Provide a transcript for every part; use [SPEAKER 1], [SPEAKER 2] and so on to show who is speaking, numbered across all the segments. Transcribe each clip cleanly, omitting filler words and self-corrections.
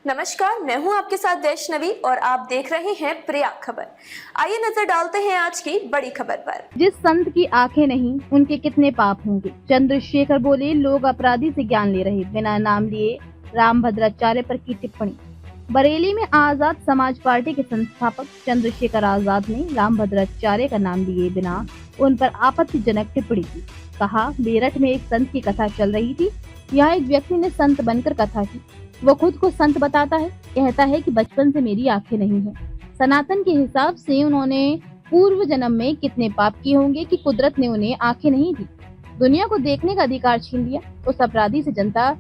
[SPEAKER 1] नमस्कार, मैं हूं आपके साथ वैष्णवी और आप देख रहे हैं प्रयाग खबर। आइए नजर डालते हैं आज की बड़ी खबर पर।
[SPEAKER 2] जिस संत की आंखें नहीं उनके कितने पाप होंगे। चंद्रशेखर बोले, लोग अपराधी से ज्ञान ले रहे, बिना नाम लिए रामभद्राचार्य पर की टिप्पणी। बरेली में आजाद समाज पार्टी के संस्थापक चंद्रशेखर आजाद ने रामभद्राचार्य का नाम लिए बिना उन पर आपत्तिजनक टिप्पणी की। कहा, मेरठ में एक संत की कथा चल रही थी। यहाँ एक व्यक्ति ने संत बनकर कथा की। वो खुद को संत बताता है, कहता है कि बचपन से मेरी आंखें नहीं है। सनातन के हिसाब से उन्होंने पूर्व जन्म में कितने पाप किए होंगे कि कुदरत ने उन्हें आंखें नहीं दी, दुनिया को देखने का अधिकार छीन लिया। उस अपराधी से जनता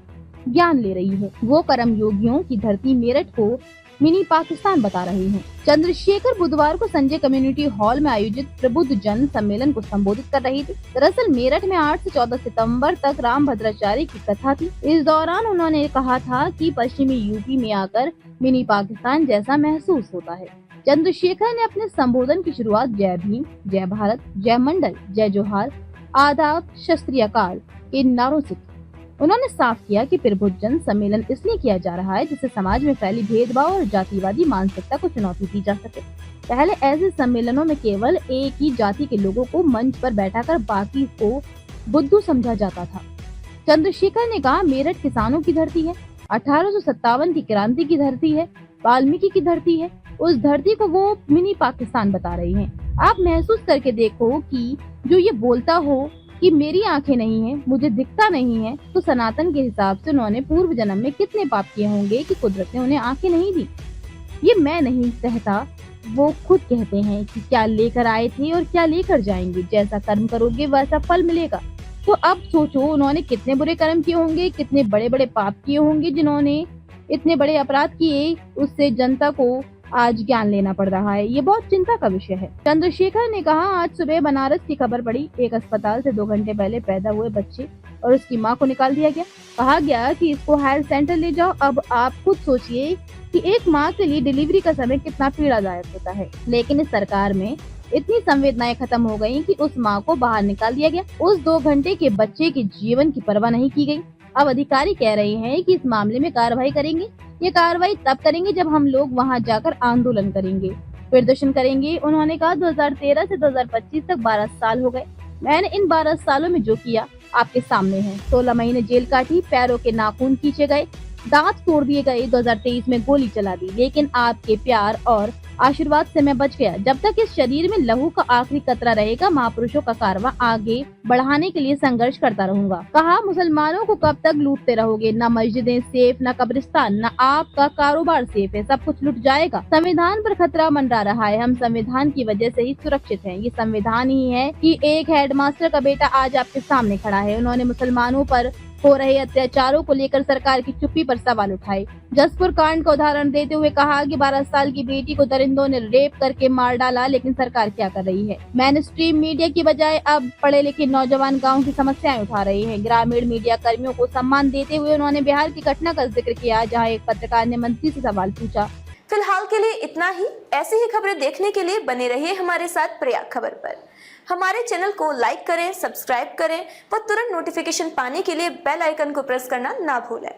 [SPEAKER 2] ज्ञान ले रही है। वो कर्म योगियों की धरती मेरठ को मिनी पाकिस्तान बता रहे हैं। चंद्रशेखर बुधवार को संजय कम्युनिटी हॉल में आयोजित प्रबुद्ध जन सम्मेलन को संबोधित कर रही थी। दरअसल मेरठ में 8 से 14 सितंबर तक रामभद्राचार्य की कथा थी। इस दौरान उन्होंने कहा था कि पश्चिमी यूपी में आकर मिनी पाकिस्तान जैसा महसूस होता है। चंद्रशेखर ने अपने संबोधन की शुरुआत जय भीम, जय भारत, जय मंडल, जय जोहार, आदाब, शस्त्रीय काल के नारों से की। उन्होंने साफ किया कि प्रबुद्ध जन सम्मेलन इसलिए किया जा रहा है जिससे समाज में फैली भेदभाव और जातिवादी मानसिकता को चुनौती दी जा सके। पहले ऐसे सम्मेलनों में केवल एक ही जाति के लोगों को मंच पर बैठाकर बाकी को बुद्धू समझा जाता था। चंद्रशेखर ने कहा, मेरठ किसानों की धरती है, 1857 की क्रांति की धरती है, वाल्मीकि की धरती है। उस धरती को वो मिनी पाकिस्तान बता रहे हैं। आप महसूस करके देखो कि जो ये बोलता हो कि मेरी आंखें नहीं है, मुझे दिखता नहीं है, तो सनातन के हिसाब से उन्होंने पूर्व जन्म में कितने पाप किए होंगे कि कुदरत ने उन्हें आंखें नहीं दी। ये मैं नहीं कहता, वो खुद कहते हैं कि क्या लेकर आए थे और क्या लेकर जाएंगे। जैसा कर्म करोगे वैसा फल मिलेगा। तो अब सोचो उन्होंने कितने बुरे कर्म किए होंगे, कितने बड़े बड़े पाप किए होंगे, जिन्होंने इतने बड़े अपराध किए, उससे जनता को आज ज्ञान लेना पड़ रहा है। ये बहुत चिंता का विषय है। चंद्रशेखर ने कहा, आज सुबह बनारस की खबर पड़ी, एक अस्पताल से 2 घंटे पहले पैदा हुए बच्चे और उसकी मां को निकाल दिया गया। कहा गया कि इसको हेल्थ सेंटर ले जाओ। अब आप खुद सोचिए कि एक माँ के लिए डिलीवरी का समय कितना पीड़ादायक होता है। लेकिन इस सरकार में इतनी संवेदनाएं खत्म हो गयी कि उस माँ को बाहर निकाल दिया गया। उस 2 घंटे के बच्चे के जीवन की परवाह नहीं की गयी। अब अधिकारी कह रहे हैं कि इस मामले में कार्रवाई करेंगे। ये कार्रवाई तब करेंगे जब हम लोग वहां जाकर आंदोलन करेंगे, प्रदर्शन करेंगे। उन्होंने कहा, 2013 से 2025 तक 12 साल हो गए। मैंने इन 12 सालों में जो किया आपके सामने है। 16 महीने जेल काटी, पैरों के नाखून खींचे गए, दांत तोड़ दिए गए, 2023 में गोली चला दी, लेकिन आपके प्यार और आशीर्वाद से मैं बच गया। जब तक इस शरीर में लहू का आखिरी कतरा रहेगा, महापुरुषों का कारवां आगे बढ़ाने के लिए संघर्ष करता रहूंगा। कहा, मुसलमानों को कब तक लूटते रहोगे? न मस्जिदें सेफ, न कब्रिस्तान, न आपका कारोबार सेफ है, सब कुछ लुट जाएगा। संविधान पर खतरा मंडरा रहा है। हम संविधान की वजह से ही सुरक्षित हैं। ये संविधान ही है कि एक हेडमास्टर का बेटा आज आपके सामने खड़ा है। उन्होंने मुसलमानों पर हो रहे अत्याचारों को लेकर सरकार की चुप्पी पर सवाल उठाए। जसपुर कांड का उदाहरण देते हुए कहा कि 12 साल की बेटी को दरिंदों ने रेप करके मार डाला, लेकिन सरकार क्या कर रही है? मेन स्ट्रीम मीडिया की बजाय अब पढ़े लिखे नौजवान गांव की समस्याएं उठा रहे हैं। ग्रामीण मीडिया कर्मियों को सम्मान देते हुए उन्होंने बिहार की घटना का जिक्र किया, जहाँ एक पत्रकार ने मंत्री से सवाल पूछा।
[SPEAKER 1] फिलहाल के लिए इतना ही। ऐसी ही खबरें देखने के लिए बने रहिए हमारे साथ प्रयाग खबर पर। हमारे चैनल को लाइक करें, सब्सक्राइब करें व तुरंत नोटिफिकेशन पाने के लिए बेल आइकन को प्रेस करना ना भूलें।